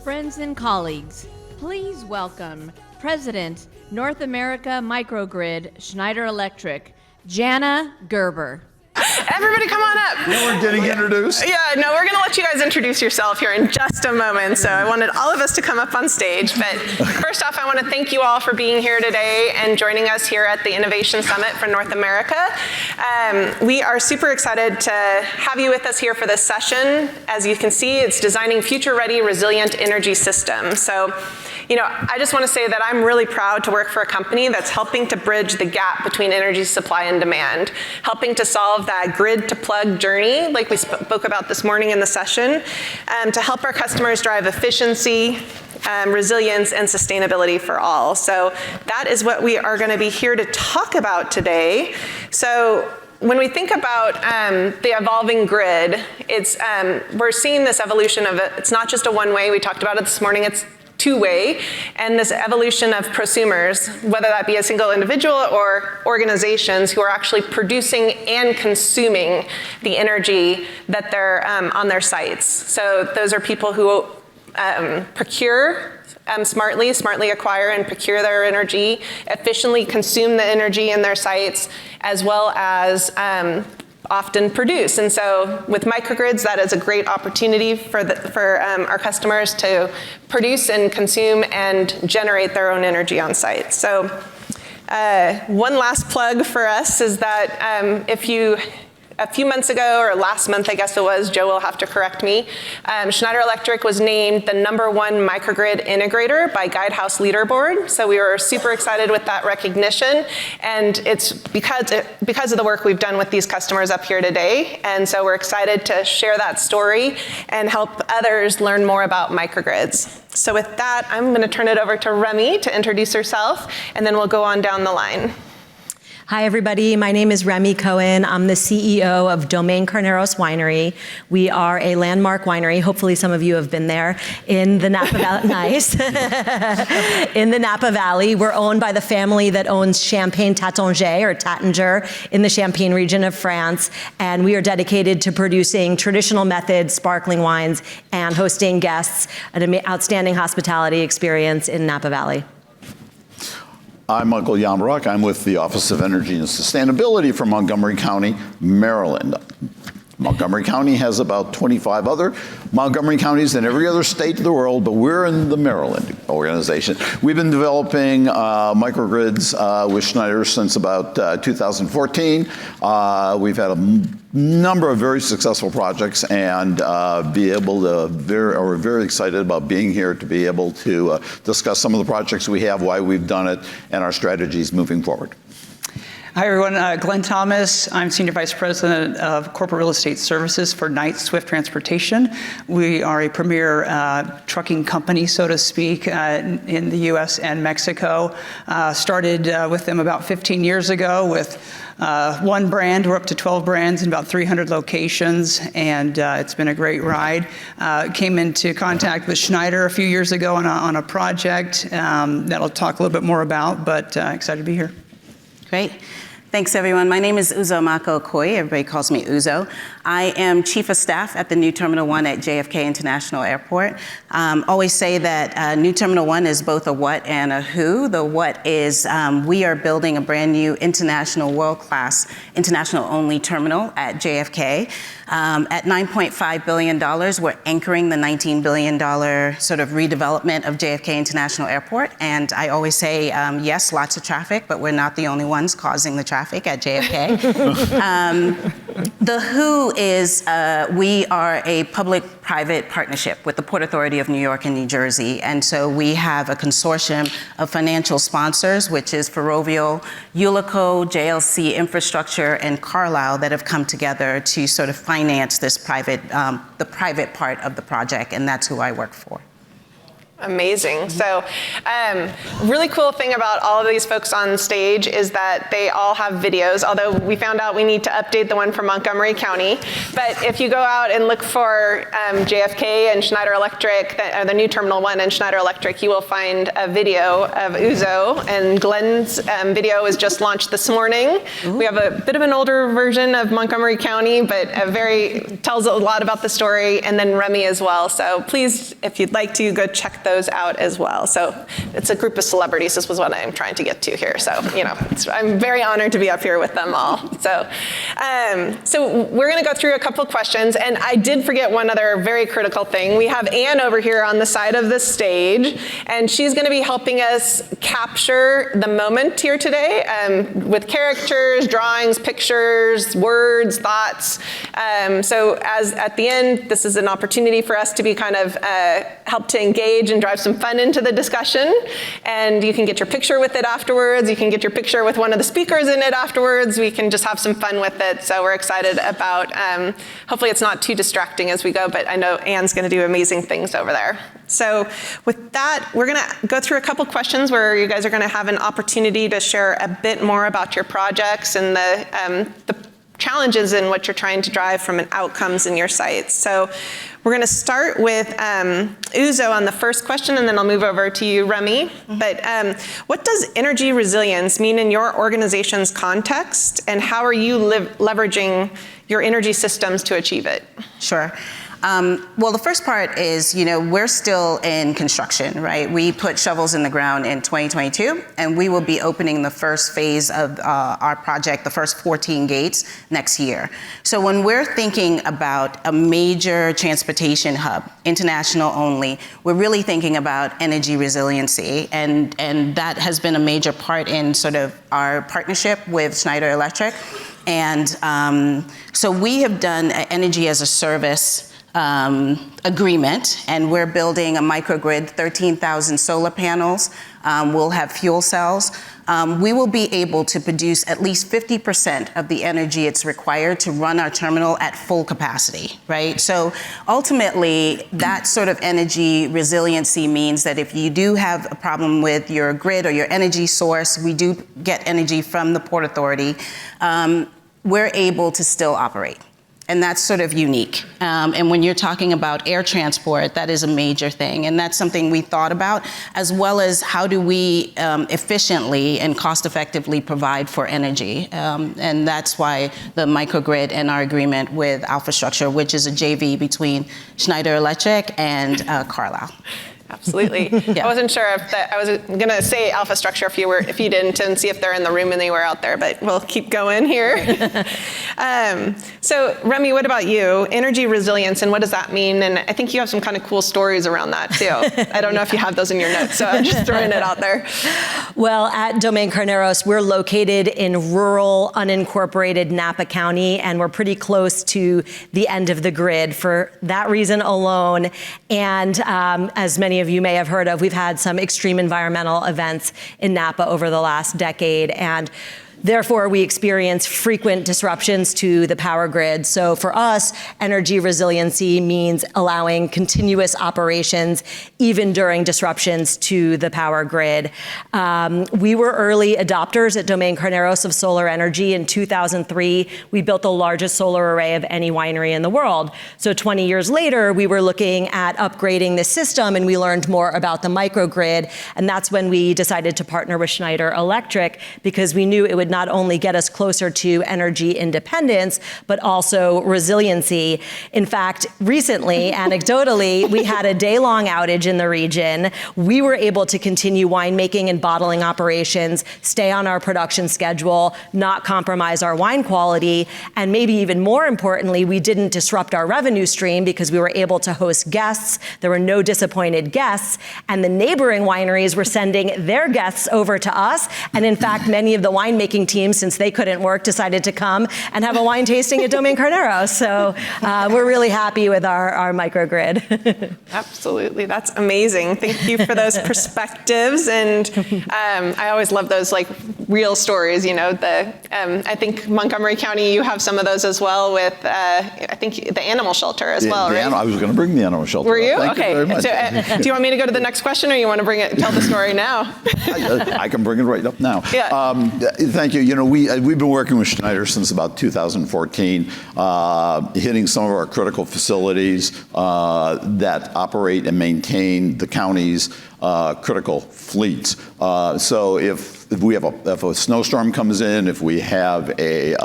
Friends and colleagues, please welcome President, North America Microgrid, Schneider Electric, Jana Gerber. Everybody come on up. We weren't getting introduced. Yeah, no, we're going to let you guys introduce yourself here in just a moment. So I wanted all of us to come up on stage. But first off, I want to thank you all for being here today and joining us here at the Innovation Summit for North America. We are super excited to have you with us here for this session. As you can see, it's designing future-ready, resilient energy systems. So, you know, I just want to say that I'm really proud to work for a company that's helping to bridge the gap between energy supply and demand, helping to solve that grid-to-plug journey, like we spoke about this morning in the session, to help our customers drive efficiency, resilience, and sustainability for all. So that is what we are going to be here to talk about today. So when we think about the evolving grid, it's we're seeing this evolution of it. It's not just a one-way. We talked about it this morning. It's two-way, and this evolution of prosumers, whether that be a single individual or organizations who are actually producing and consuming the energy that they're on their sites. So those are people who procure smartly acquire and procure their energy, efficiently consume the energy in their sites, as well as often produce. And so with microgrids, that is a great opportunity for our customers to produce and consume and generate their own energy on site. So one last plug for us is that if you, a few months ago, or last month, I guess it was, Joe will have to correct me, Schneider Electric was named the #1 microgrid integrator by Guidehouse Leaderboard. So we were super excited with that recognition. And it's because of the work we've done with these customers up here today. And so we're excited to share that story and help others learn more about microgrids. So with that, I'm going to turn it over to Remy to introduce herself, and then we'll go on down the line. Hi, everybody. My name is Remy Cohen. I'm the CEO of Domaine Carneros Winery. We are a landmark winery. Hopefully, some of you have been there in the Napa Valley. Nice. In the Napa Valley. We're owned by the family that owns Champagne Taittinger, or Taittinger, in the Champagne region of France. And we are dedicated to producing traditional methods, sparkling wines, and hosting guests, an outstanding hospitality experience in Napa Valley. I'm Michael Yamrock. I'm with the Office of Energy and Sustainability for Montgomery County, Maryland. Montgomery County has about 25 other Montgomery counties in every other state of the world, but we're in the Maryland organization. We've been developing microgrids with Schneider since about 2014. We've had a number of very successful projects, and we're very excited about being here to be able to discuss some of the projects we have, why we've done it, and our strategies moving forward. Hi, everyone. Glenn Thomas. I'm Senior Vice President of Corporate Real Estate Services for Knight Swift Transportation. We are a premier trucking company, so to speak, in the U.S. and Mexico. Started with them about 15 years ago with one brand. We're up to 12 brands in about 300 locations, and it's been a great ride. Came into contact with Schneider a few years ago on a project that I'll talk a little bit more about, but excited to be here. Great. Thanks, everyone. My name is Uzo Mako Okoye. Everybody calls me Uzo. I am Chief of Staff at the New Terminal 1 at JFK International Airport. Always say that New Terminal 1 is both a what and a who. The what is we are building a brand new international, world-class, international-only terminal at JFK. At $9.5 billion, we're anchoring the $19 billion sort of redevelopment of JFK International Airport. And I always say, yes, lots of traffic, but we're not the only ones causing the traffic at JFK. The who is we are a public-private partnership with the Port Authority of New York and New Jersey. And so we have a consortium of financial sponsors, which is Ferrovial, Ullico, JLC Infrastructure, and Carlyle, that have come together to sort of finance this private, the private part of the project, and that's who I work for. Amazing. So really cool thing about all of these folks on stage is that they all have videos, although we found out we need to update the one for Montgomery County. But if you go out and look for JFK and Schneider Electric, the new Terminal 1 and Schneider Electric, you will find a video of Uzo, and Glenn's video was just launched this morning. Ooh. We have a bit of an older version of Montgomery County, but tells a lot about the story, and then Remy as well. So please, if you'd like to, go check those out as well. So it's a group of celebrities. This was what I'm trying to get to here. So, I'm very honored to be up here with them all. So, so we're going to go through a couple of questions, and I did forget one other very critical thing. We have Anne over here on the side of the stage, and she's going to be helping us capture the moment here today with characters, drawings, pictures, words, thoughts. So as at the end, this is an opportunity for us to be kind of help to engage and drive some fun into the discussion. And you can get your picture with it afterwards. You can get your picture with one of the speakers in it afterwards. We can just have some fun with it. So we're excited about, hopefully it's not too distracting as we go, but I know Anne's going to do amazing things over there. So with that, we're going to go through a couple questions where you guys are going to have an opportunity to share a bit more about your projects and the challenges in what you're trying to drive from an outcomes in your sites. So we're going to start with Uzo on the first question, and then I'll move over to you, Remy. Mm-hmm. But what does energy resilience mean in your organization's context, and how are you leveraging your energy systems to achieve it? Sure. Well, the first part is, we're still in construction, right? We put shovels in the ground in 2022, and we will be opening the first phase of our project, the first 14 gates, next year. So when we're thinking about a major transportation hub, international only, we're really thinking about energy resiliency, and that has been a major part in sort of our partnership with Schneider Electric. And so we have done an energy as a service agreement, and we're building a microgrid, 13,000 solar panels. We'll have fuel cells. We will be able to produce at least 50% of the energy it's required to run our terminal at full capacity, right? So ultimately, that sort of energy resiliency means that if you do have a problem with your grid or your energy source, we do get energy from the Port Authority, we're able to still operate. And that's sort of unique. And when you're talking about air transport, that is a major thing. And that's something we thought about, as well as how do we efficiently and cost effectively provide for energy. And that's why the microgrid and our agreement with Alpha Structure, which is a JV between Schneider Electric and Carlisle. Absolutely. Yeah. I wasn't sure if I was going to say Alpha Structure if you didn't, and see if they're in the room and they were out there, but we'll keep going here. So Remy, what about you? Energy resilience, and what does that mean? And I think you have some kind of cool stories around that too. I don't know if you have those in your notes, so I'm just throwing it out there. Well, at Domain Carneros, we're located in rural, unincorporated Napa County, and we're pretty close to the end of the grid for that reason alone. And as many of you may have heard of, we've had some extreme environmental events in Napa over the last decade, and therefore, we experience frequent disruptions to the power grid. So for us, energy resiliency means allowing continuous operations even during disruptions to the power grid. We were early adopters at Domain Carneros of solar energy. In 2003, we built the largest solar array of any winery in the world. So 20 years later, we were looking at upgrading the system, and we learned more about the microgrid. And that's when we decided to partner with Schneider Electric, because we knew it would not only get us closer to energy independence, but also resiliency. In fact, recently, anecdotally, we had a day-long outage in the region. We were able to continue winemaking and bottling operations, stay on our production schedule, not compromise our wine quality, and maybe even more importantly, we didn't disrupt our revenue stream because we were able to host guests. There were no disappointed guests, and the neighboring wineries were sending their guests over to us. And in fact, many of the winemaking wine-making team, since they couldn't work, decided to come and have a wine tasting at Domaine Carneros. So we're really happy with our microgrid. Absolutely, that's amazing. Thank you for those perspectives, and I always love those like real stories. You know, I think Montgomery County, you have some of those as well with I think the animal shelter as well, right? I was going to bring the animal shelter. Were you? Thank Okay. you very much. So, do you want me to go to the next question, or you want to tell the story now? I can bring it right up now. Yeah. Thank you. You know, we've been working with Schneider since about 2014, hitting some of our critical facilities that operate and maintain the county's critical fleets. So if a snowstorm comes in, if we have a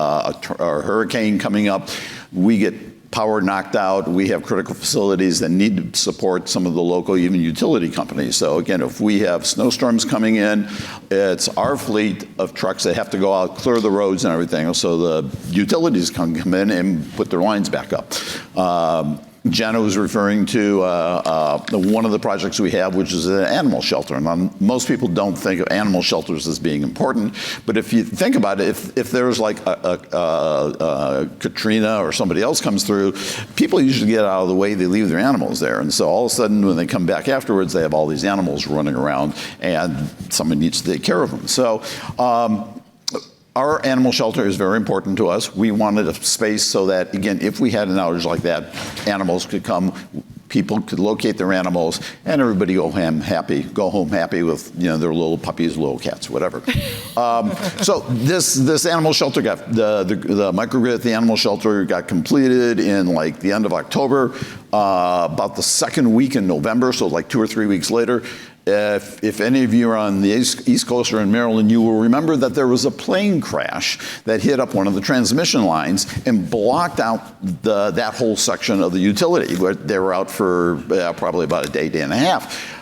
hurricane coming up, we get power knocked out, we have critical facilities that need to support some of the local, even utility companies. So again, if we have snowstorms coming in, it's our fleet of trucks that have to go out, clear the roads and everything, so the utilities can come in and put their lines back up. Jenna was referring to one of the projects we have, which is an animal shelter. And most people don't think of animal shelters as being important, but if you think about it, if there's like a Katrina or somebody else comes through, people usually get out of the way, they leave their animals there. And so all of a sudden, when they come back afterwards, they have all these animals running around, and somebody needs to take care of them. So our animal shelter is very important to us. We wanted a space so that, again, if we had an outage like that, animals could come, people could locate their animals, and everybody go home happy with, you know, their little puppies, little cats, whatever. So this animal shelter got, the microgrid at the animal shelter got completed in like the end of October, about the second week in November, so like 2 or 3 weeks later. If any of you are on the East Coast or in Maryland, you will remember that there was a plane crash that hit up one of the transmission lines and blocked out that whole section of the utility. They were out for probably about a day and a half.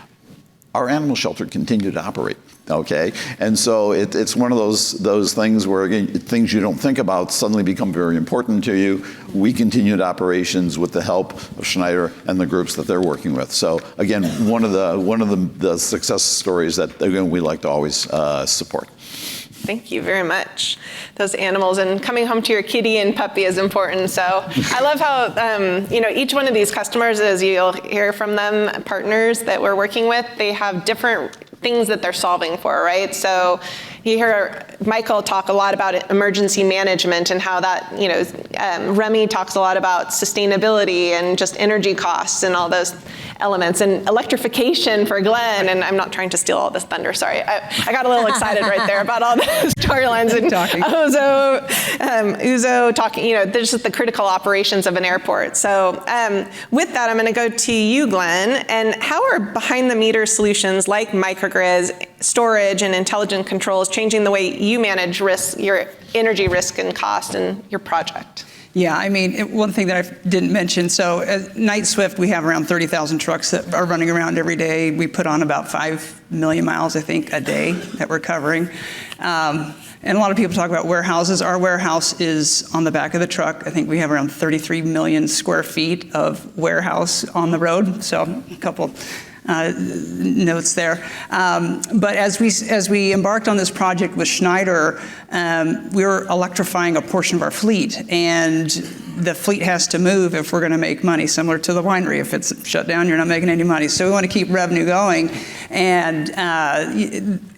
Our animal shelter continued to operate. Okay, and so it's one of those things where, again, things you don't think about suddenly become very important to you. We continued operations with the help of Schneider and the groups that they're working with. So again, one of the success stories that, again, we like to always support. Thank you very much. Those animals, and coming home to your kitty and puppy is important. So I love how, you know, each one of these customers, as you'll hear from them, partners that we're working with, they have different things that they're solving for, right? So you hear Michael talk a lot about emergency management and how that, you know, Remy talks a lot about sustainability and just energy costs and all those elements, and electrification for Glenn, and I'm not trying to steal all this thunder, sorry. I got a little excited right there about all the storylines and Uzo talking, you know, there's just the critical operations of an airport. So with that, I'm gonna go to you, Glenn, and how are behind the meter solutions like microgrids, storage, and intelligent controls changing the way you manage risk, your energy risk and cost in your project? Yeah, I mean, one thing that I didn't mention, so at Knight Swift, we have around 30,000 trucks that are running around every day. We put on about 5 million miles, I think, a day that we're covering. And a lot of people talk about warehouses. Our warehouse is on the back of the truck. I think we have around 33 million square feet of warehouse on the road, so a couple notes there. But as we embarked on this project with Schneider, we were electrifying a portion of our fleet, and the fleet has to move if we're going to make money, similar to the winery. If it's shut down, you're not making any money. So we want to keep revenue going. And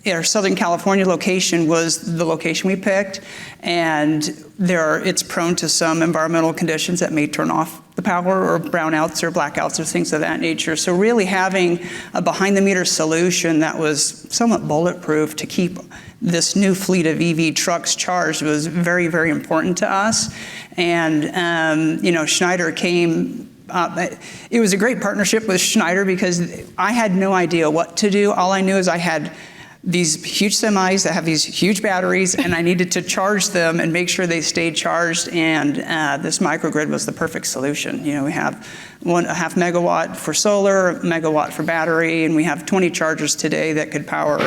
our Southern California location was the location we picked, and it's prone to some environmental conditions that may turn off the power, or brownouts or blackouts or things of that nature. So really having a behind-the-meter solution that was somewhat bulletproof to keep this new fleet of EV trucks charged was very, very important to us. And you know, Schneider came up. It was a great partnership with Schneider because I had no idea what to do. All I knew is I had these huge semis that have these huge batteries, and I needed to charge them and make sure they stayed charged, and this microgrid was the perfect solution. You know, we have a half megawatt for solar, a megawatt for battery, and we have 20 chargers today that could power,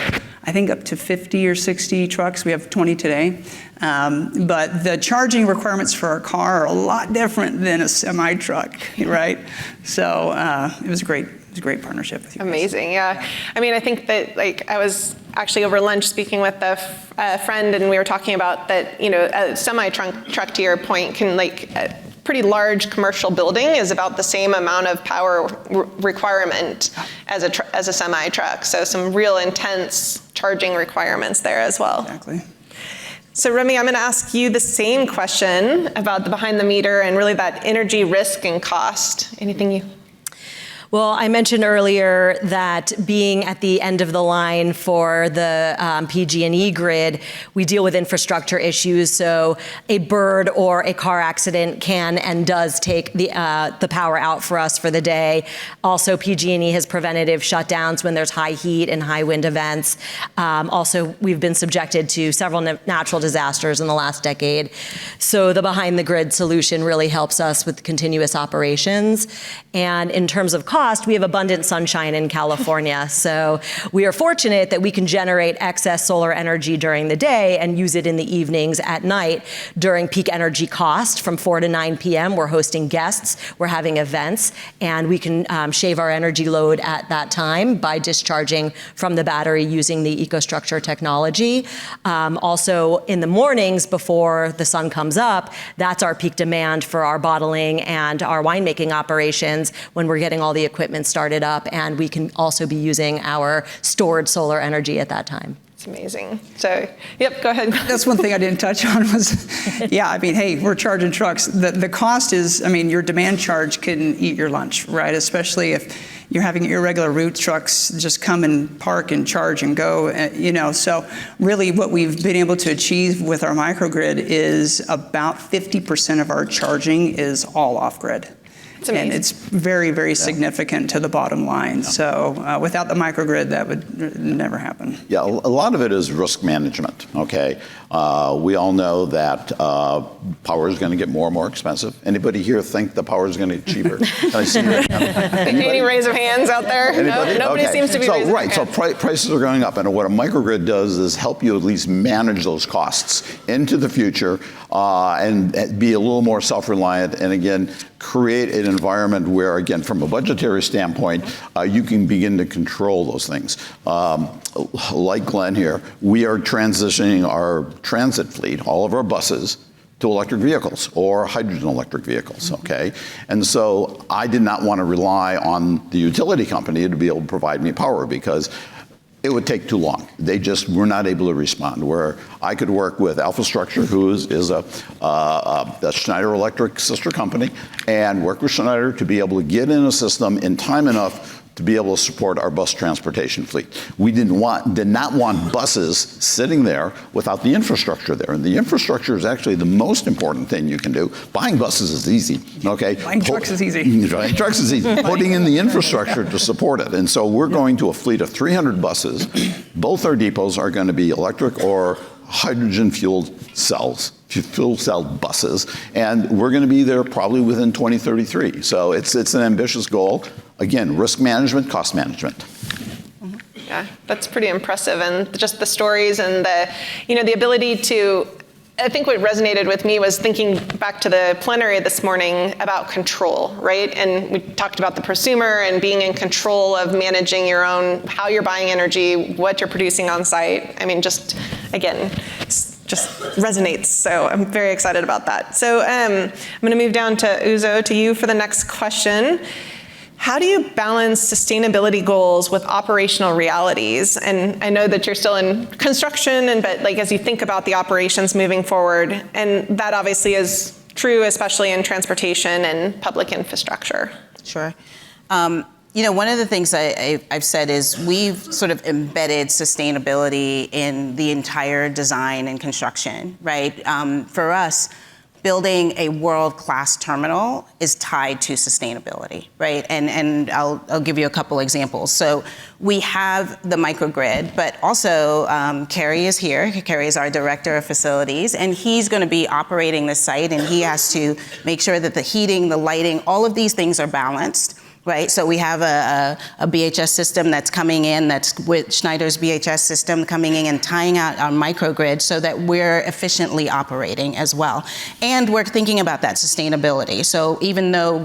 I think, up to 50 or 60 trucks. We have 20 today. But the charging requirements for our car are a lot different than a semi truck, right? So it was a great partnership with you. Amazing, yeah. I mean, I think that, like, I was actually over lunch speaking with a friend, and we were talking about that, a semi-truck, to your point, can a pretty large commercial building is about the same amount of power requirement as a semi-truck. So some real intense charging requirements there as well. Exactly. So Remy, I'm going to ask you the same question about the behind the meter and really that energy risk and cost. Anything you... Well, I mentioned earlier that being at the end of the line for the PG&E grid, we deal with infrastructure issues. So a bird or a car accident can and does take the power out for us for the day. Also, PG&E has preventative shutdowns when there's high heat and high wind events. Also, we've been subjected to several natural disasters in the last decade. So the behind the grid solution really helps us with continuous operations. And in terms of cost, we have abundant sunshine in California. So we are fortunate that we can generate excess solar energy during the day and use it in the evenings at night during peak energy cost from 4 to 9 p.m. We're hosting guests, we're having events, and we can shave our energy load at that time by discharging from the battery using the EcoStruxure technology. Also, in the mornings before the sun comes up, that's our peak demand for our bottling and our winemaking operations when we're getting all the equipment started up, and we can also be using our stored solar energy at that time. It's amazing. So, yep, go ahead. That's one thing I didn't touch on was, hey, we're charging trucks. The cost is, your demand charge can eat your lunch, right? Especially if you're having irregular route trucks just come and park and charge and go, So really what we've been able to achieve with our microgrid is about 50% of our charging is all off-grid. And it's very, very significant to the bottom line. Yeah. So without the microgrid, that would never happen. Yeah, a lot of it is risk management, okay? We all know that power is going to get more and more expensive. Anybody here think the power is going to get cheaper? Can I see that? Any raise of hands out there? Anybody? No, nobody seems to be raising their hand. Prices are going up, and what a microgrid does is help you at least manage those costs into the future and be a little more self-reliant, and again, create an environment where, again, from a budgetary standpoint, you can begin to control those things. Like Glenn here, we are transitioning our transit fleet, all of our buses, to electric vehicles or hydrogen electric vehicles, okay? And so I did not want to rely on the utility company to be able to provide me power because it would take too long. They just were not able to respond. Where I could work with Alpha Structure, who is a Schneider Electric sister company, and work with Schneider to be able to get in a system in time enough to be able to support our bus transportation fleet. We did not want buses sitting there without the infrastructure there. And the infrastructure is actually the most important thing you can do. Buying buses is easy, okay? Buying trucks is easy. Buying trucks is easy. Putting in the infrastructure to support it. And so we're going to a fleet of 300 buses. Both our depots are going to be electric or hydrogen fuel cell buses, and we're going to be there probably within 2033. So it's an ambitious goal. Again, risk management, cost management. Yeah, that's pretty impressive, and just the stories and the ability to. I think what resonated with me was thinking back to the plenary this morning about control, right? And we talked about the prosumer and being in control of managing your own, how you're buying energy, what you're producing on site. Just resonates. So I'm very excited about that. So I'm going to move down to Uzo, to you for the next question. How do you balance sustainability goals with operational realities? And I know that you're still in construction, but as you think about the operations moving forward, and that obviously is true, especially in transportation and public infrastructure. Sure. One of the things I've said is we've sort of embedded sustainability in the entire design and construction, right? For us, building a world-class terminal is tied to sustainability, right? And I'll give you a couple examples. So we have the microgrid, but also Kerry is here. Kerry is our director of facilities, and he's going to be operating the site, and he has to make sure that the heating, the lighting, all of these things are balanced. right? So we have a BHS system that's coming in, that's with Schneider's BHS system coming in and tying out our microgrid so that we're efficiently operating as well. And we're thinking about that sustainability. So even though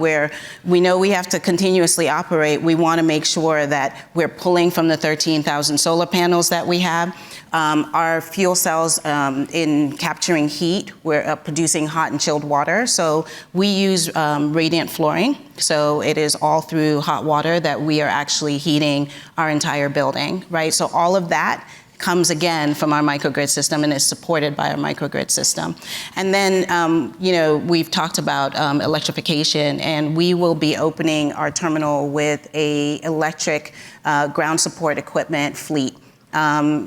we know we have to continuously operate, we want to make sure that we're pulling from the 13,000 solar panels that we have. Our fuel cells in capturing heat, we're producing hot and chilled water. So we use radiant flooring. So it is all through hot water that we are actually heating our entire building, right? So all of that comes again from our microgrid system and is supported by our microgrid system. And then, we've talked about electrification, and we will be opening our terminal with a electric ground support equipment fleet.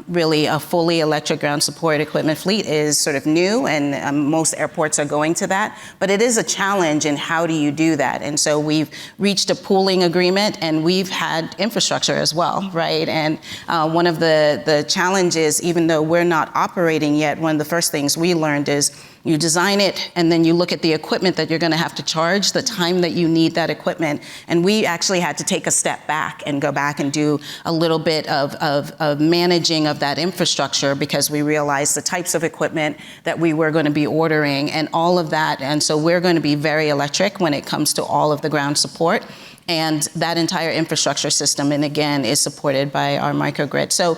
Really a fully electric ground support equipment fleet is sort of new, and most airports are going to that, but it is a challenge in how do you do that. And so we've reached a pooling agreement, and we've had infrastructure as well, right? And one of the challenges, even though we're not operating yet, one of the first things we learned is you design it, and then you look at the equipment that you're going to have to charge, the time that you need that equipment. And we actually had to take a step back and go back and do a little bit of managing of that infrastructure, because we realized the types of equipment that we were going to be ordering and all of that. And so we're going to be very electric when it comes to all of the ground support. And that entire infrastructure system, and again, is supported by our microgrid. So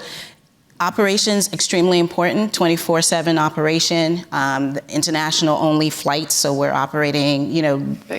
operations, extremely important, 24/7 operation, international only flights, so we're operating,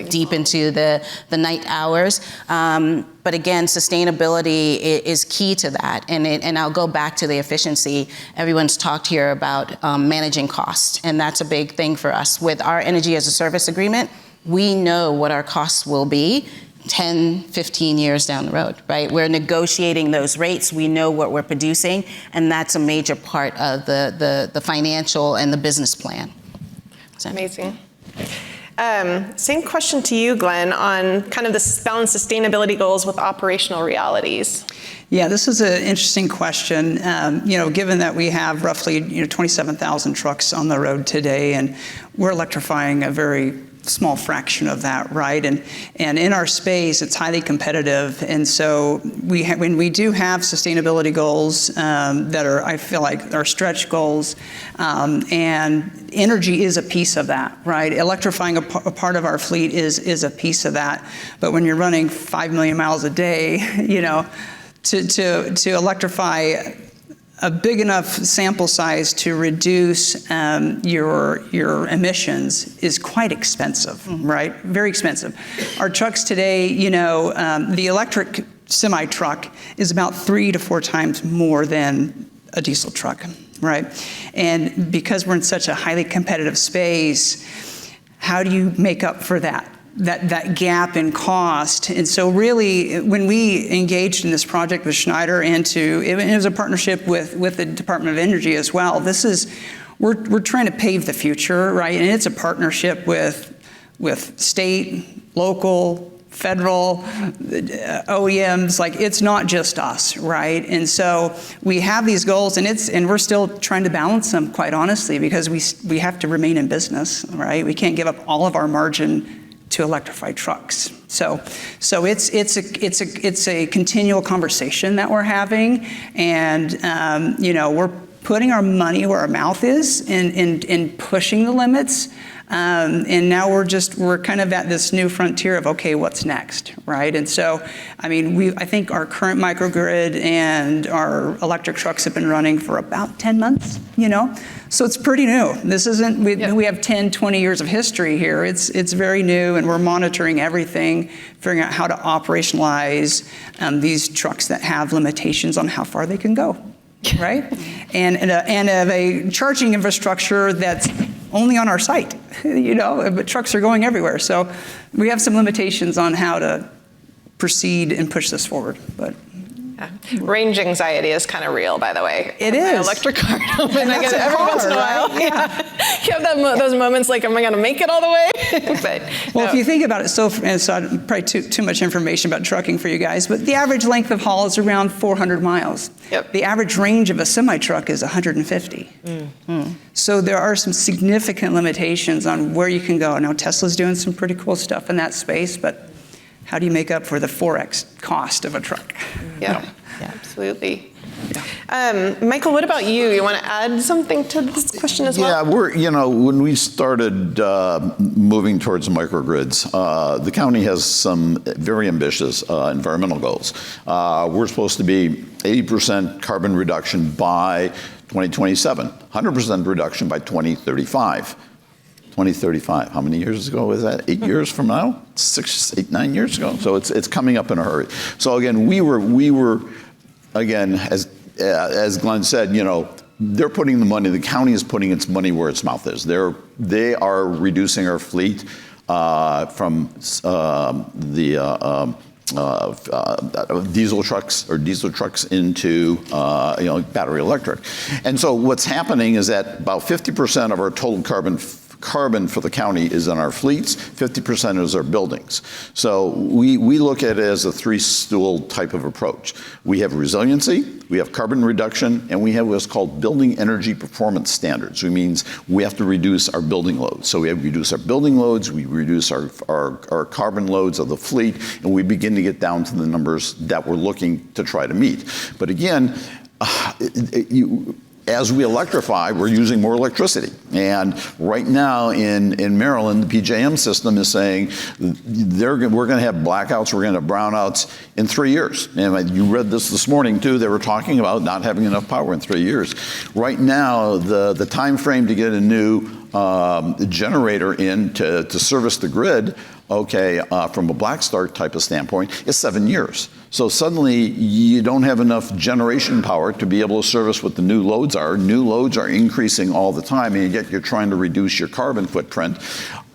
deep into the night hours. But again, sustainability is key to that. And I'll go back to the efficiency. Everyone's talked here about managing costs, and that's a big thing for us. With our energy as a service agreement, we know what our costs will be 10, 15 years down the road, right? We're negotiating those rates. We know what we're producing, and that's a major part of the financial and the business plan. So. Amazing. Same question to you, Glenn, on kind of this balance sustainability goals with operational realities. Yeah, this is an interesting question. Given that we have roughly 27,000 trucks on the road today, and we're electrifying a very small fraction of that, right? And in our space, it's highly competitive. And so when we do have sustainability goals that are, I feel like, are stretch goals, and energy is a piece of that, right? Electrifying a part of our fleet is a piece of that. But when you're running 5 million miles a day, to electrify a big enough sample size to reduce your emissions is quite expensive, right? Very expensive. Our trucks today, the electric semi-truck is about 3 to 4 times more than a diesel truck, right? And because we're in such a highly competitive space, how do you make up for that gap in cost? And so really, when we engaged in this project with Schneider, it was a partnership with the Department of Energy as well. We're trying to pave the future, right? And it's a partnership with state, local, federal, OEMs. Like, it's not just us, right? And so we have these goals, and we're still trying to balance them, quite honestly, because we have to remain in business, right? We can't give up all of our margin to electrify trucks. So it's a continual conversation that we're having, and we're putting our money where our mouth is in pushing the limits. And now we're kind of at this new frontier of, okay, what's next, right? And so, I think our current microgrid and our electric trucks have been running for about 10 months, So it's pretty new. This isn't, we have 10, 20 years of history here. It's very new, and we're monitoring everything, figuring out how to operationalize these trucks that have limitations on how far they can go, right? And a charging infrastructure that's only on our site, but trucks are going everywhere. So we have some limitations on how to proceed and push this forward, but. Yeah. Range anxiety is kind of real, by the way. It is. My electric car, and I get it every once in a while. Right? Yeah. You have those moments like, am I going to make it all the way? If you think about it, so probably too much information about trucking for you guys, but the average length of haul is around 400 miles. Yep. The average range of a semi-truck is 150. So there are some significant limitations on where you can go. Now, Tesla's doing some pretty cool stuff in that space, but how do you make up for the 4x cost of a truck? Yeah, absolutely. Michael, what about you? You want to add something to this question as well? Yeah, when we started moving towards microgrids, the county has some very ambitious environmental goals. We're supposed to be 80% carbon reduction by 2027, 100% reduction by 2035. 2035, how many years ago was that? 8 years from now? 6, 8, 9 years ago. So it's coming up in a hurry. So again, we were again, as Glenn said, they're putting the money, the county is putting its money where its mouth is. They are reducing our fleet from diesel trucks into battery electric. And so what's happening is that about 50% of our total carbon for the county is in our fleets, 50% is our buildings. So we look at it as a three-stool type of approach. We have resiliency, we have carbon reduction, and we have what's called building energy performance standards, which means we have to reduce our building loads. So we have to reduce our building loads, we reduce our carbon loads of the fleet, and we begin to get down to the numbers that we're looking to try to meet. But again, as we electrify, we're using more electricity. And right now in Maryland, the PJM system is saying we're going to have blackouts, we're going to have brownouts in 3 years. And you read this morning too, they were talking about not having enough power in 3 years. Right now, the time frame to get a new generator in to service the grid, from a black start type of standpoint, is 7 years. So suddenly you don't have enough generation power to be able to service what the new loads are. New loads are increasing all the time, and yet you're trying to reduce your carbon footprint.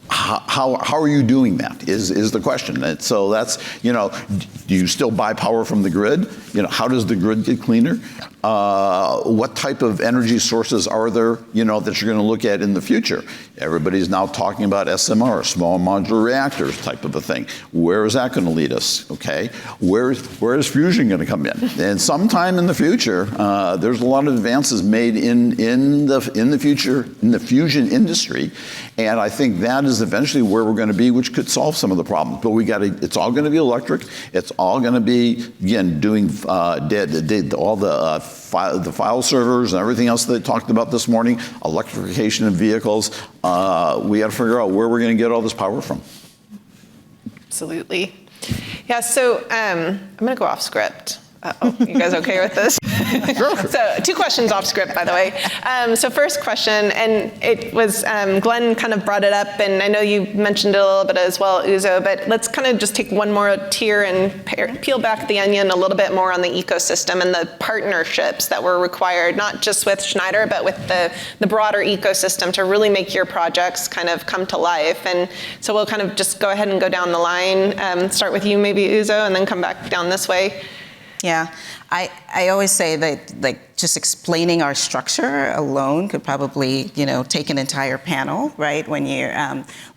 How are you doing that is the question. And so that's, do you still buy power from the grid? How does the grid get cleaner? What type of energy sources are there, that you're going to look at in the future? Everybody's now talking about SMR, small modular reactors type of a thing. Where is that going to lead us? Okay, where is fusion going to come in? And sometime in the future, there's a lot of advances made in the future in the fusion industry, and I think that is eventually where we're going to be, which could solve some of the problems. But it's all going to be electric. It's all going to be, again, doing all the file servers and everything else they talked about this morning, electrification of vehicles. We got to figure out where we're going to get all this power from. Absolutely. Yeah, so I'm going to go off script. You guys okay with this? Sure. So 2 questions off script, by the way. So first question, and it was, Glenn kind of brought it up, and I know you mentioned it a little bit as well, Uzo, but let's kind of just take one more tier and peel back the onion a little bit more on the ecosystem and the partnerships that were required, not just with Schneider, but with the broader ecosystem to really make your projects kind of come to life. And so we'll kind of just go ahead and go down the line, start with you maybe, Uzo, and then come back down this way. Yeah, I always say that just explaining our structure alone could probably take an entire panel, right, when you're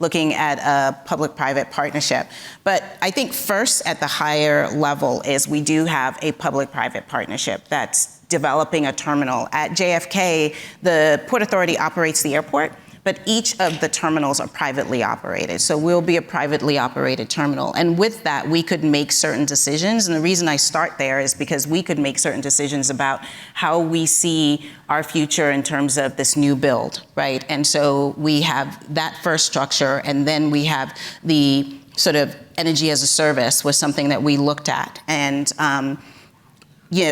looking at a public-private partnership. But I think first at the higher level is we do have a public-private partnership that's developing a terminal. At JFK, the Port Authority operates the airport, but each of the terminals are privately operated. So we'll be a privately operated terminal. And with that, we could make certain decisions. And the reason I start there is because we could make certain decisions about how we see our future in terms of this new build, right? And so we have that first structure, and then we have the sort of energy as a service was something that we looked at. And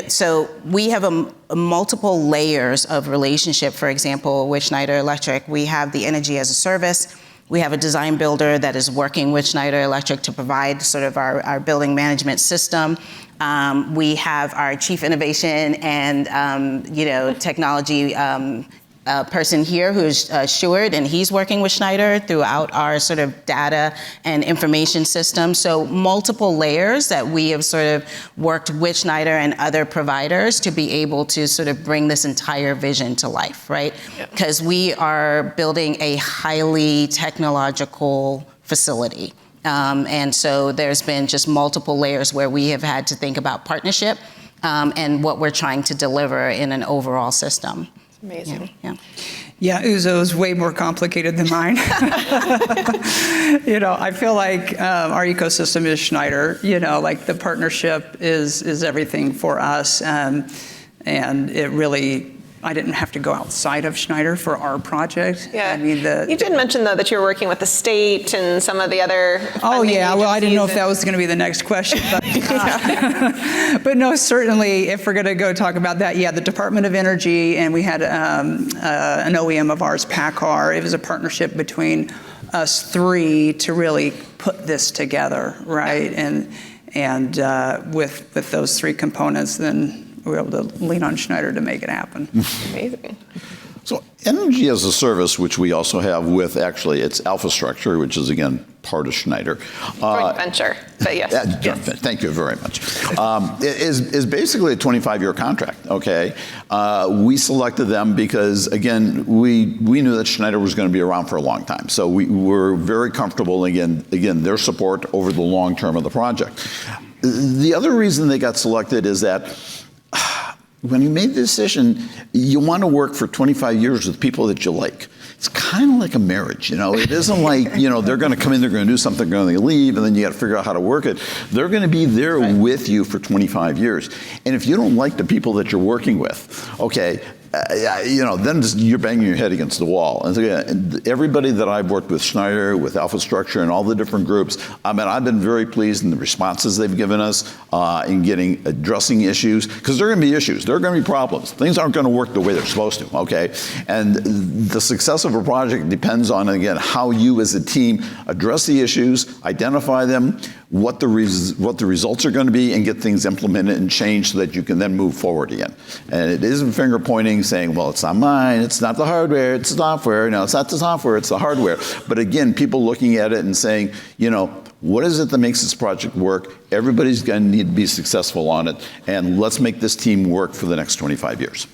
so we have a multiple layers of relationship. For example, with Schneider Electric, we have the energy as a service. We have a design builder that is working with Schneider Electric to provide sort of our building management system. We have our chief innovation and technology person here who's Stuart, and he's working with Schneider throughout our sort of data and information system. So multiple layers that we have sort of worked with Schneider and other providers to be able to sort of bring this entire vision to life, right? Because we are building a highly technological facility. And so there's been just multiple layers where we have had to think about partnership and what we're trying to deliver in an overall system. Amazing. Yeah. Yeah, Uzo is way more complicated than mine. I feel like our ecosystem is Schneider. Like the partnership is everything for us. And it really, I didn't have to go outside of Schneider for our project. Yeah. I mean, you did mention, though, that you're working with the state and some of the other Oh, yeah. Well, I didn't know if that was going to be the next question. But, but no, certainly, if we're going to go talk about that, yeah, the Department of Energy, and we had an OEM of ours, PACCAR. It was a partnership between us three to really put this together, right? And with those three components, then we were able to lean on Schneider to make it happen. Amazing. So energy as a service, which we also have with, actually, it's Alpha Structure, which is, again, part of Schneider. Joint venture, but yes. Thank you very much. Is basically a 25-year contract, okay? We selected them because, again, we knew that Schneider was going to be around for a long time. So we were very comfortable, again, their support over the long term of the project. The other reason they got selected is that when you made the decision, you want to work for 25 years with people that you like. It's kind of like a marriage, It isn't like, they're going to come in, they're going to do something, they're going to leave, and then you got to figure out how to work it. They're going to be there with you for 25 years. And if you don't like the people that you're working with, okay, then you're banging your head against the wall. And so, everybody that I've worked with, Schneider, with Alpha Structure, and all the different groups, I've been very pleased in the responses they've given us in addressing issues, because there are going to be issues. There are going to be problems. Things aren't going to work the way they're supposed to, okay? And the success of a project depends on, again, how you as a team address the issues, identify them, what the results are going to be, and get things implemented and changed so that you can then move forward again. And it isn't finger pointing, saying, well, it's not mine, it's not the hardware, it's the software. No, it's not the software, it's the hardware. But again, people looking at it and saying, what is it that makes this project work? Everybody's going to need to be successful on it, and let's make this team work for the next 25 years.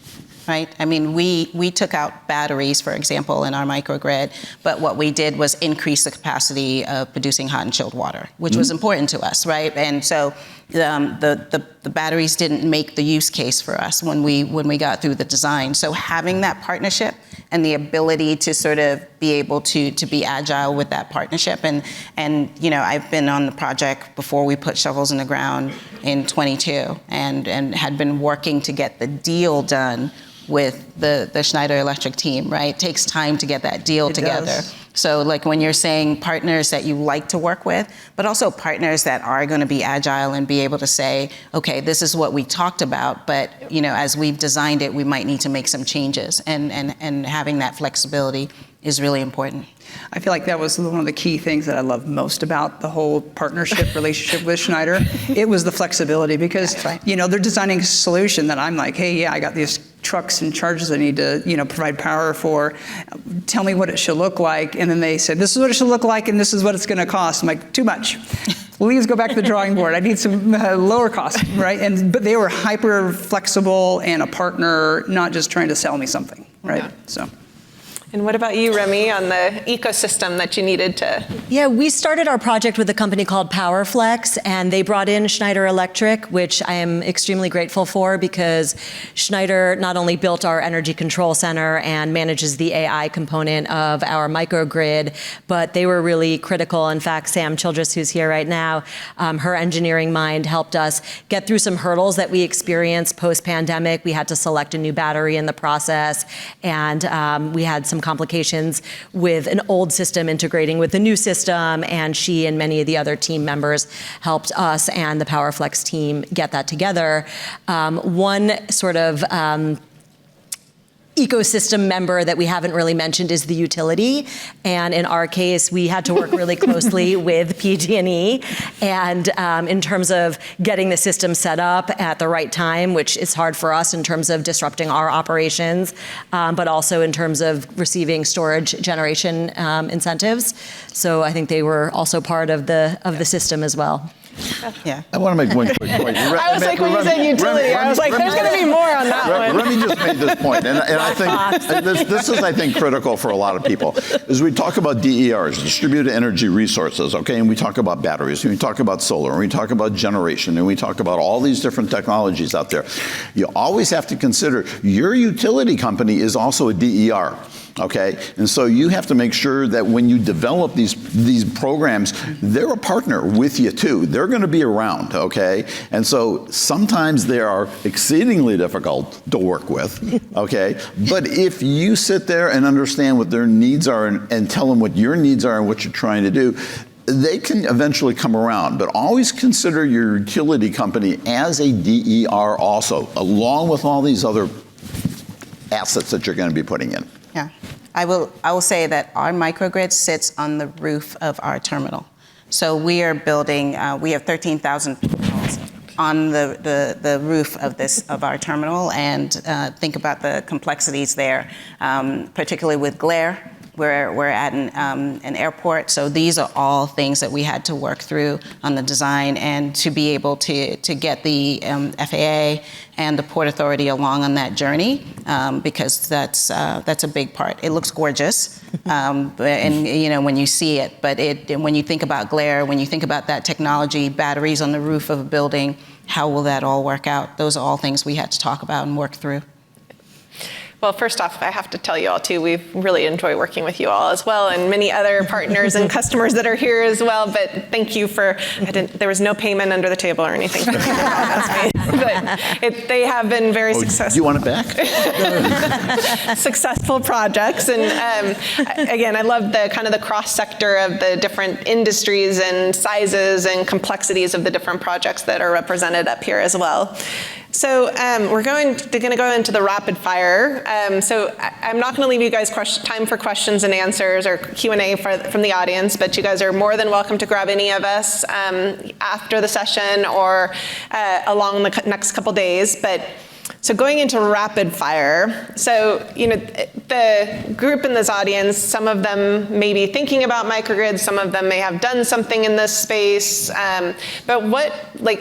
Right? I mean, we took out batteries, for example, in our microgrid, but what we did was increase the capacity of producing hot and chilled water, which was important to us, right? And so the batteries didn't make the use case for us when we got through the design. So having that partnership and the ability to sort of be able to be agile with that partnership, and I've been on the project before we put shovels in the ground in 22, and had been working to get the deal done with the Schneider Electric team, right? It takes time to get that deal together. Does. So like when you're saying partners that you like to work with, but also partners that are going to be agile and be able to say, okay, this is what we talked about, but as we've designed it, we might need to make some changes, and having that flexibility is really important. I feel like that was one of the key things that I love most about the whole partnership relationship with Schneider. It was the flexibility, because they're designing a solution that I'm like, hey, yeah, I got these trucks and chargers I need to provide power for. Tell me what it should look like, and then they said, this is what it should look like, and this is what it's going to cost. I'm like, too much. Please go back to the drawing board. I need some lower cost, right? But they were hyper flexible and a partner, not just trying to sell me something, right? Yeah. So. And what about you, Remy, on the ecosystem that you needed to? Yeah, we started our project with a company called PowerFlex, and they brought in Schneider Electric, which I am extremely grateful for, because Schneider not only built our energy control center and manages the AI component of our microgrid, but they were really critical. In fact, Sam Childress, who's here right now, her engineering mind helped us get through some hurdles that we experienced post-pandemic. We had to select a new battery in the process, and we had some complications with an old system integrating with the new system, and she and many of the other team members helped us and the PowerFlex team get that together. One sort of ecosystem member that we haven't really mentioned is the utility, and in our case, we had to work really closely with PG&E, and in terms of getting the system set up at the right time, which is hard for us in terms of disrupting our operations, but also in terms of receiving storage generation incentives. So I think they were also part of the system as well. Yeah. I want to make one quick point. I was like, when you said utility, I was like, there's going to be more on that one. Remy just made this point, and I think this is, I think, critical for a lot of people. Is we talk about DERs, distributed energy resources, okay, and we talk about batteries, and we talk about solar, and we talk about generation, and we talk about all these different technologies out there. You always have to consider your utility company is also a DER. Okay, and so you have to make sure that when you develop these programs, they're a partner with you too. They're going to be around, okay? And so sometimes they are exceedingly difficult to work with, okay? But if you sit there and understand what their needs are and tell them what your needs are and what you're trying to do, they can eventually come around. But always consider your utility company as a DER also, along with all these other assets that you're going to be putting in. Yeah, I will say that our microgrid sits on the roof of our terminal. So we are building, we have 13,000 panels on the roof of our terminal, and think about the complexities there, particularly with glare. We're at an airport, so these are all things that we had to work through on the design, and to be able to get the FAA and the Port Authority along on that journey, because that's a big part. It looks gorgeous, and you know, when you see it, but when you think about glare, when you think about that technology, batteries on the roof of a building, how will that all work out? Those are all things we had to talk about and work through. Well, first off, I have to tell you all too, we really enjoy working with you all as well, and many other partners and customers that are here as well. But thank you for, there was no payment under the table or anything. But they have been very successful. Do you want it back? Successful projects, and again, I love the kind of the cross sector of the different industries and sizes and complexities of the different projects that are represented up here as well. So we're going to go into the rapid fire. So I'm not going to leave you guys time for questions and answers or Q&A from the audience, but you guys are more than welcome to grab any of us after the session or along the next couple days. But so going into rapid fire, so you know, the group in this audience, some of them may be thinking about microgrids, some of them may have done something in this space, but what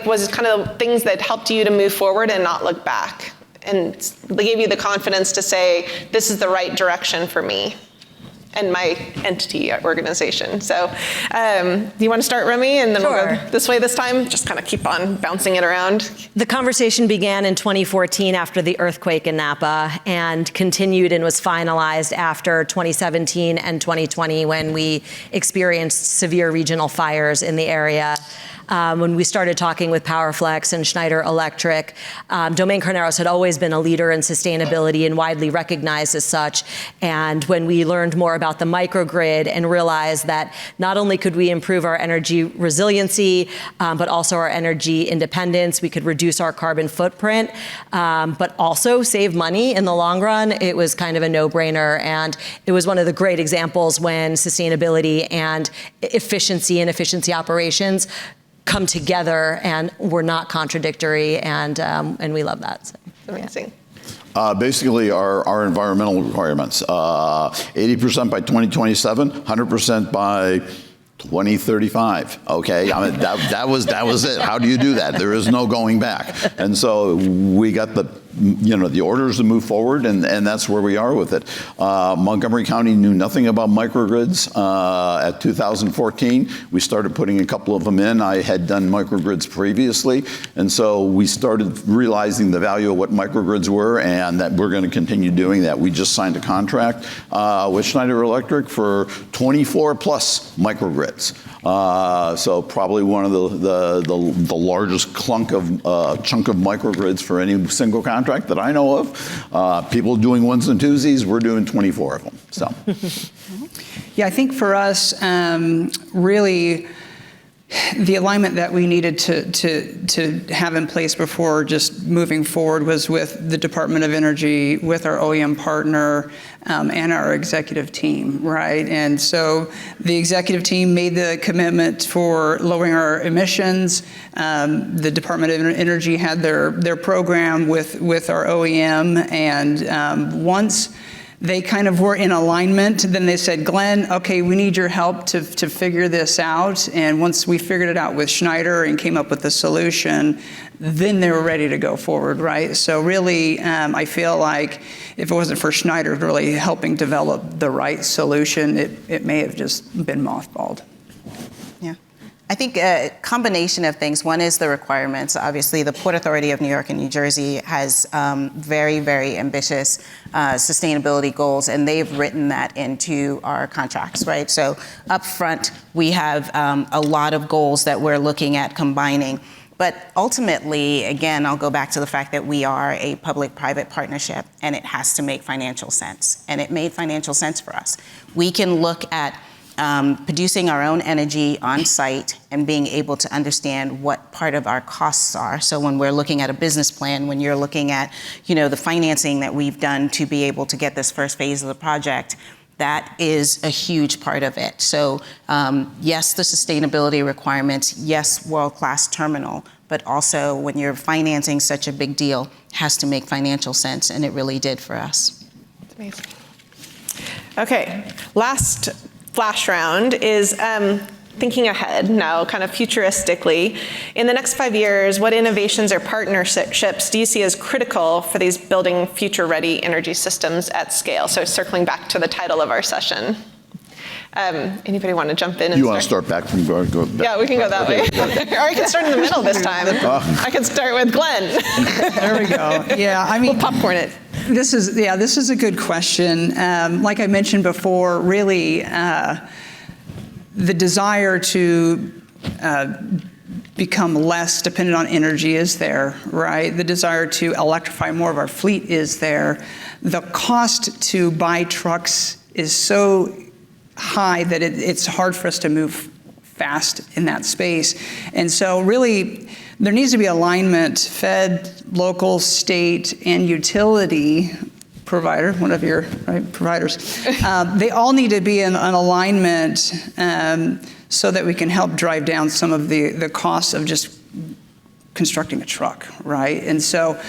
was kind of things that helped you to move forward and not look back, and they gave you the confidence to say, this is the right direction for me and my entity organization. So do you want to start, Remy? And then Sure. We'll go this way this time, just kind of keep on bouncing it around. The conversation began in 2014 after the earthquake in Napa, and continued and was finalized after 2017 and 2020 when we experienced severe regional fires in the area. When we started talking with PowerFlex and Schneider Electric, Domain Carneros had always been a leader in sustainability and widely recognized as such. And when we learned more about the microgrid and realized that not only could we improve our energy resiliency, but also our energy independence, we could reduce our carbon footprint, but also save money in the long run, it was kind of a no-brainer. And it was one of the great examples when sustainability and efficiency operations come together and we're not contradictory, and we love that. So. Amazing. Basically, our environmental requirements, 80% by 2027, 100% by 2035. Okay, I mean, that was it. How do you do that? There is no going back. And so we got the orders to move forward, and that's where we are with it. Montgomery County knew nothing about microgrids. At 2014, we started putting a couple of them in. I had done microgrids previously, and so we started realizing the value of what microgrids were, and that we're going to continue doing that. We just signed a contract with Schneider Electric for 24 plus microgrids. So probably one of the largest chunk of microgrids for any single contract that I know of. People doing ones and twosies, we're doing 24 of them. So, yeah, I think for us, really, the alignment that we needed to have in place before just moving forward was with the Department of Energy, with our OEM partner, and our executive team, right? And so the executive team made the commitment for lowering our emissions. The Department of Energy had their program with our OEM, and once they kind of were in alignment. Then they said, Glenn, okay, we need your help to figure this out. And once we figured it out with Schneider and came up with the solution, then they were ready to go forward, right? So really, I feel like if it wasn't for Schneider really helping develop the right solution, it may have just been mothballed. Yeah. I think a combination of things. One is the requirements. Obviously, the Port Authority of New York and New Jersey has very, very ambitious sustainability goals, and they've written that into our contracts, right? So up front, we have a lot of goals that we're looking at combining. But ultimately, again, I'll go back to the fact that we are a public-private partnership, and it has to make financial sense. And it made financial sense for us. We can look at producing our own energy on site and being able to understand what part of our costs are. So when we're looking at a business plan, when you're looking at, the financing that we've done to be able to get this first phase of the project, that is a huge part of it. So yes, the sustainability requirements, yes, world-class terminal, but also when you're financing such a big deal, has to make financial sense, and it really did for us. That's amazing. Okay, last flash round is thinking ahead now, kind of futuristically. In the next 5 years, what innovations or partnerships do you see as critical for these building future-ready energy systems at scale? So circling back to the title of our session. Anybody want to jump in and You want to start back from go back? Yeah, we can go that way. Or I can start in the middle this time. I can start with Glenn. There we go. Yeah, I mean, We'll popcorn it. This is a good question. Like I mentioned before, really, the desire to become less dependent on energy is there, right? The desire to electrify more of our fleet is there. The cost to buy trucks is so high that it's hard for us to move fast in that space. And so really, there needs to be alignment, Fed, local, state, and utility provider, one of your providers. They all need to be in an alignment so that we can help drive down some of the costs of just constructing a truck, right? And so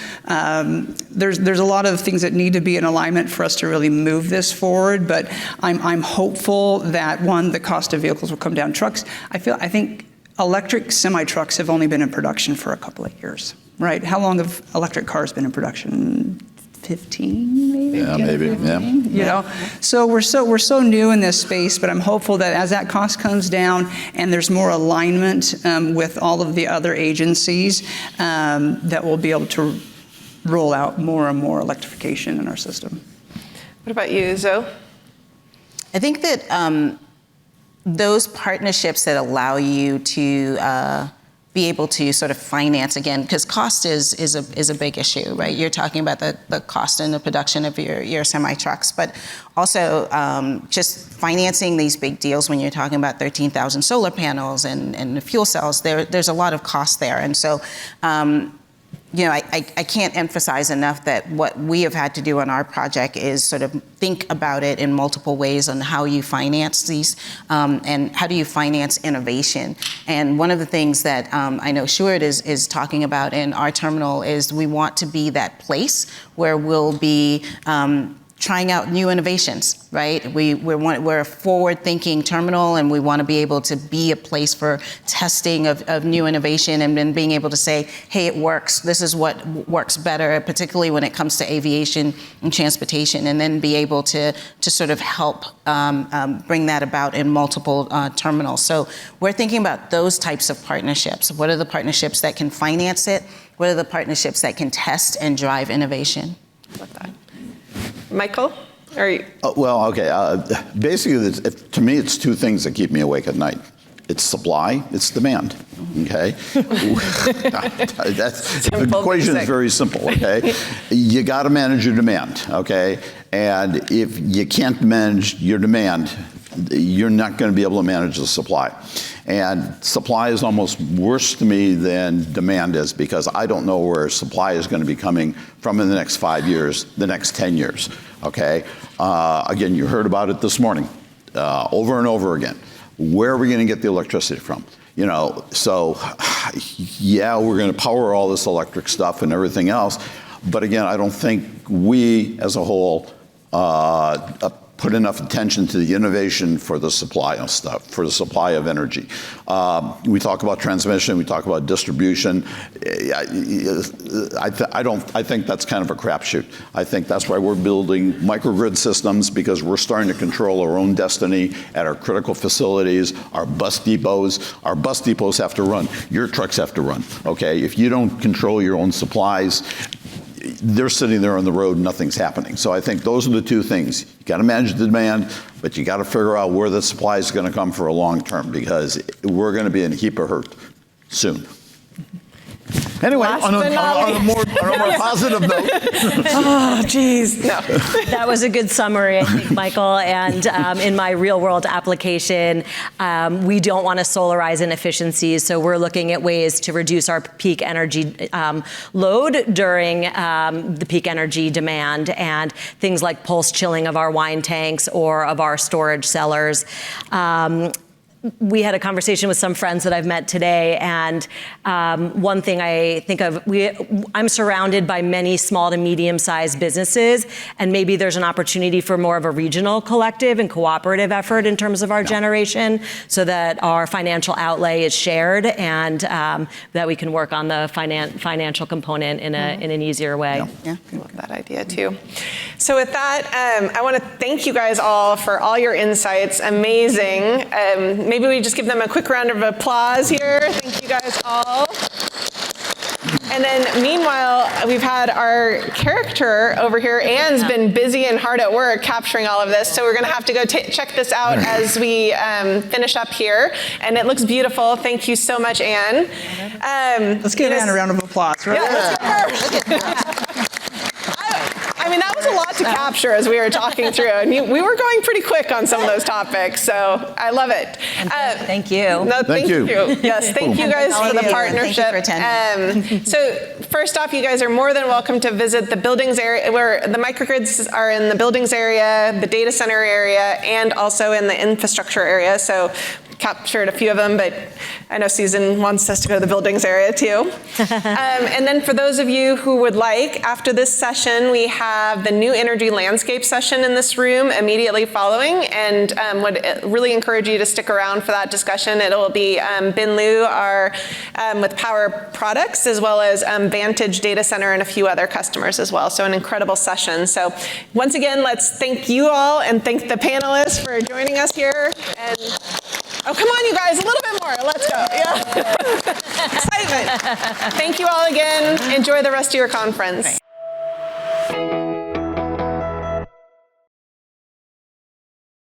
there's a lot of things that need to be in alignment for us to really move this forward, but I'm hopeful that, one, the cost of vehicles will come down. Trucks, I think electric semi-trucks have only been in production for a couple of years, right? How long have electric cars been in production? 15, maybe? Yeah, maybe, 15, yeah. So we're so new in this space, but I'm hopeful that as that cost comes down and there's more alignment with all of the other agencies, that we'll be able to roll out more and more electrification in our system. What about you, Zoe? I think that those partnerships that allow you to be able to sort of finance, again, because cost is a big issue, right? You're talking about the cost and the production of your semi-trucks, but also just financing these big deals when you're talking about 13,000 solar panels and the fuel cells, there's a lot of cost there. And so, I can't emphasize enough that what we have had to do on our project is sort of think about it in multiple ways on how you finance these and how do you finance innovation. And one of the things that I know Sjoerd is talking about in our terminal is we want to be that place where we'll be trying out new innovations, right? We're a forward-thinking terminal, and we want to be able to be a place for testing of new innovation, and then being able to say, hey, it works. This is what works better, particularly when it comes to aviation and transportation, and then be able to sort of help bring that about in multiple terminals. So we're thinking about those types of partnerships. What are the partnerships that can finance it? What are the partnerships that can test and drive innovation? Love that. Michael? Well, okay. Basically, to me, it's two things that keep me awake at night. It's supply, it's demand, okay? The equation is very simple, okay? You got to manage your demand, okay? And if you can't manage your demand, you're not going to be able to manage the supply. And supply is almost worse to me than demand is, because I don't know where supply is going to be coming from in the next 5 years, the next 10 years, okay? Again, you heard about it this morning, over and over again. Where are we going to get the electricity from? So yeah, we're going to power all this electric stuff and everything else. But again, I don't think we as a whole put enough attention to the innovation for the supply of stuff, for the supply of energy. We talk about transmission, we talk about distribution. I think that's kind of a crapshoot. I think that's why we're building microgrid systems, because we're starting to control our own destiny at our critical facilities, our bus depots. Our bus depots have to run. Your trucks have to run, okay? If you don't control your own supplies, they're sitting there on the road, nothing's happening. So I think those are the two things. You got to manage the demand, but you got to figure out where the supply is going to come for a long term, because we're going to be in a heap of hurt soon. Anyway, on a more positive note. Oh, geez. No. That was a good summary, I think, Michael. And in my real world application, we don't want to solarize inefficiencies. So we're looking at ways to reduce our peak energy load during the peak energy demand, and things like pulse chilling of our wine tanks or of our storage cellars. We had a conversation with some friends that I've met today, and one thing I think of, I'm surrounded by many small to medium-sized businesses, and maybe there's an opportunity for more of a regional collective and cooperative effort in terms of our generation, so that our financial outlay is shared, and that we can work on the financial component in an easier way. Yeah, I love that idea too. So with that, I want to thank you guys all for all your insights. Amazing. Maybe we just give them a quick round of applause here. Thank you guys all. And then meanwhile, we've had our character over here. Anne's been busy and hard at work capturing all of this. So we're going to have to go check this out as we finish up here. And it looks beautiful. Thank you so much, Anne. Let's give Anne a round of applause, right? Yeah, let's give her. I mean, that was a lot to capture as we were talking through, and we were going pretty quick on some of those topics, so I love it. Thank you. No, thank you. Yes, thank you guys for the you. partnership. Thank you for attending. So first off, you guys are more than welcome to visit the buildings area, where the microgrids are in the buildings area, the data center area, and also in the infrastructure area. So captured a few of them, but I know Susan wants us to go to the buildings area too. And then for those of you who would like, after this session, we have the new energy landscape session in this room immediately following, and would really encourage you to stick around for that discussion. It will be Bin Liu with Power Products, as well as Vantage Data Center and a few other customers as well. So an incredible session. So once again, let's thank you all and thank the panelists for joining us here. And oh, come on, you guys, a little bit more. Let's go. Yeah. Excitement. Thank you all again. Enjoy the rest of your conference.